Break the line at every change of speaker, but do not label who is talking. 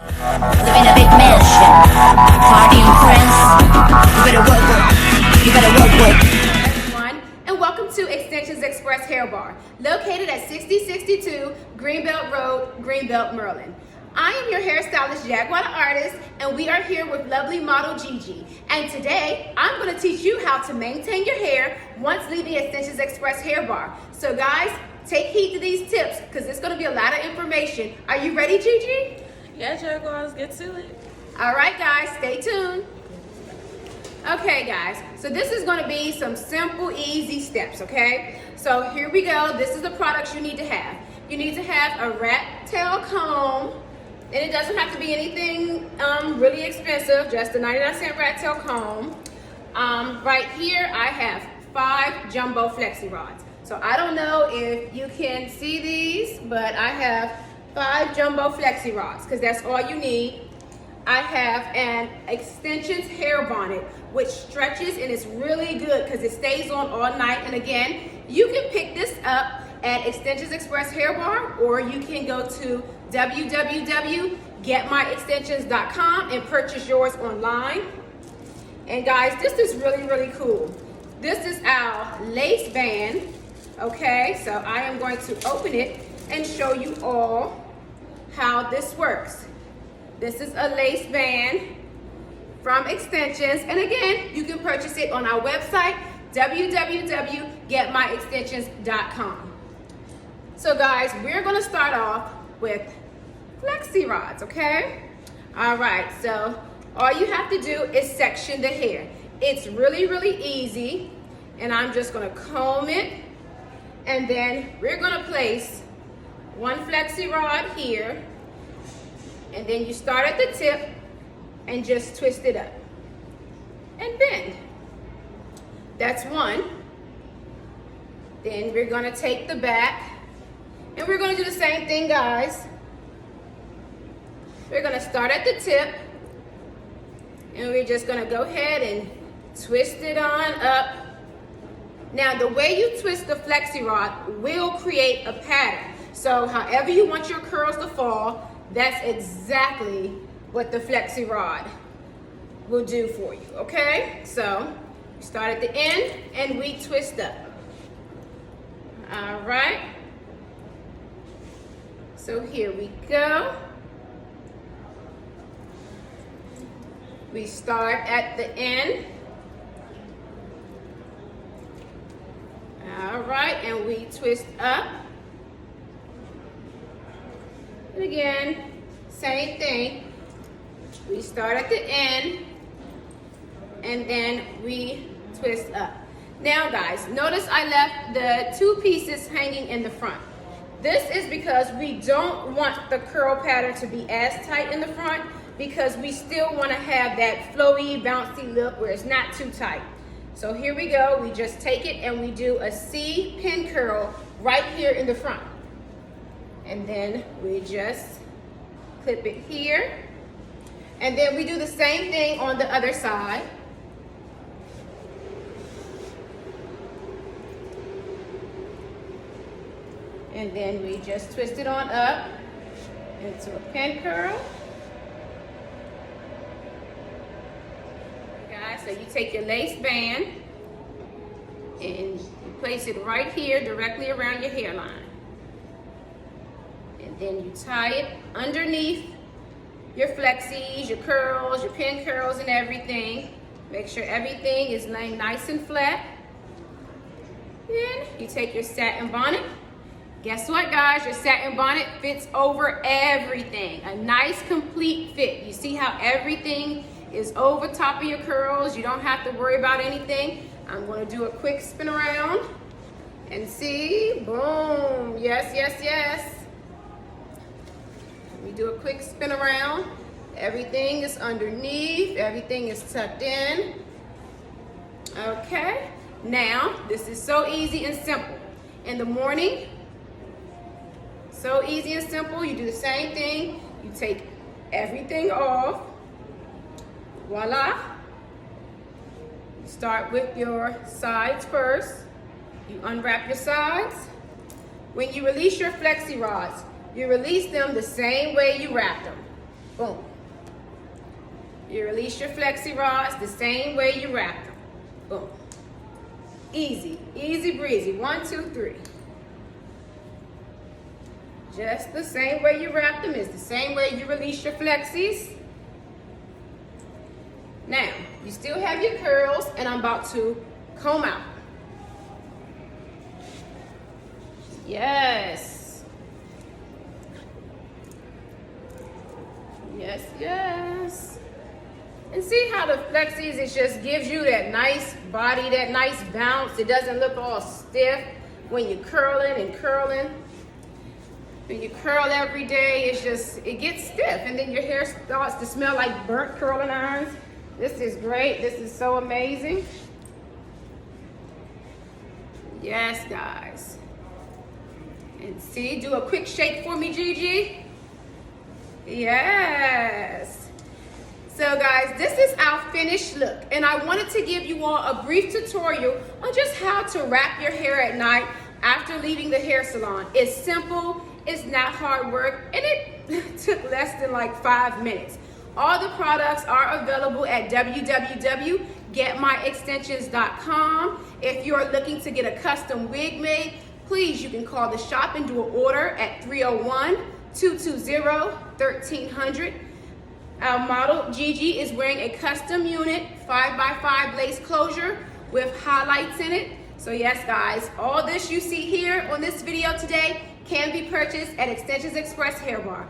Live in a big mansion, party and friends. You better work.
Everyone, and welcome to Extensions Express Hair Bar, located at 6062 Greenbelt Road, Greenbelt, Maryland. I am your hairstylist, Jaguar Artist, and we are here with lovely model Gigi. And today, I'm going to teach you how to maintain your hair once leaving Extensions Express Hair Bar. So guys, take heed to these tips because it's going to be a lot of information. Are you ready, Gigi?
Yeah, Jaguar, let's get to it.
All right, guys, stay tuned. Okay, guys, so this is going to be some simple, easy steps, okay? So here we go. This is the products you need to have. You need to have a rat tail comb, and it doesn't have to be anything really expensive, just a 99-cent rat tail comb. Right here, I have 5 jumbo flexi rods. So I don't know if you can see these, but I have 5 jumbo flexi rods, because that's all you need. I have an extensions hair bonnet, which stretches and it's really good because it stays on all night. And again, you can pick this up at Extensions Express Hair Bar, or you can go to www.getmyextensions.com and purchase yours online. And guys, this is really, really cool. This is our lace band. Okay, so I am going to open it and show you all how this works. This is a lace band from Extensions, and again, you can purchase it on our website, www.getmyextensions.com. So guys, we're gonna start off with flexi rods, okay? All right, so all you have to do is section the hair. It's really, really easy, and I'm just gonna comb it, and then we're gonna place one flexi rod here, and then you start at the tip and just twist it up and bend. That's one. Then we're gonna take the back and we're gonna do the same thing, guys. We're gonna start at the tip and we're just gonna go ahead and twist it on up. Now, the way you twist the flexi rod will create a pattern. So however you want your curls to fall, that's exactly what the flexi rod will do for you, okay? So we start at the end and we twist up. All right. So here we go. We start at the end. All right, and we twist up. And again, same thing. We start at the end and then we twist up. Now guys, notice I left the 2 pieces hanging in the front. This is because we don't want the curl pattern to be as tight in the front, because we still want to have that flowy, bouncy look where it's not too tight. So here we go. We just take it and we do a C pin curl right here in the front. And then we just clip it here. And then we do the same thing on the other side. And then we just twist it on up into a pin curl. Guys, so you take your lace band and you place it right here directly around your hairline. And then you tie it underneath your flexis, your curls, your pin curls, and everything. Make sure everything is laying nice and flat. Then you take your satin bonnet. Guess what, guys? Your satin bonnet fits over everything. A nice, complete fit. You see how everything is over top of your curls? You don't have to worry about anything. I'm going to do a quick spin around and see. Boom. Yes, yes, yes. We do a quick spin around. Everything is underneath. Everything is tucked in. Okay. Now, this is so easy and simple. In the morning, so easy and simple. You do the same thing. You take everything off. Voila. Start with your sides first. You unwrap your sides. When you release your flexi rods, you release them the same way you wrap them. Boom. You release your flexi rods the same way you wrap them. Boom. Easy, easy breezy. 1, 2, 3. Just the same way you wrap them is the same way you release your flexis. Now, you still have your curls, and I'm about to comb out. Yes. Yes, yes. And see how the flexis, it just gives you that nice body, that nice bounce. It doesn't look all stiff when you're curling and curling. When you curl every day, it gets stiff, and then your hair starts to smell like burnt curling irons. This is great. This is so amazing. Yes, guys. And see, do a quick shake for me, Gigi. Yes. So guys, this is our finished look, and I wanted to give you all a brief tutorial on just how to wrap your hair at night after leaving the hair salon. It's simple, it's not hard work, and it took less than like 5 minutes. All the products are available at www.getmyextensions.com. If you're looking to get a custom wig made, please, you can call the shop and do an order at 301-220-1300. Our model, Gigi, is wearing a custom unit 5x5 lace closure with highlights in it. So yes, guys, all this you see here on this video today can be purchased at Extensions Express Hair Bar.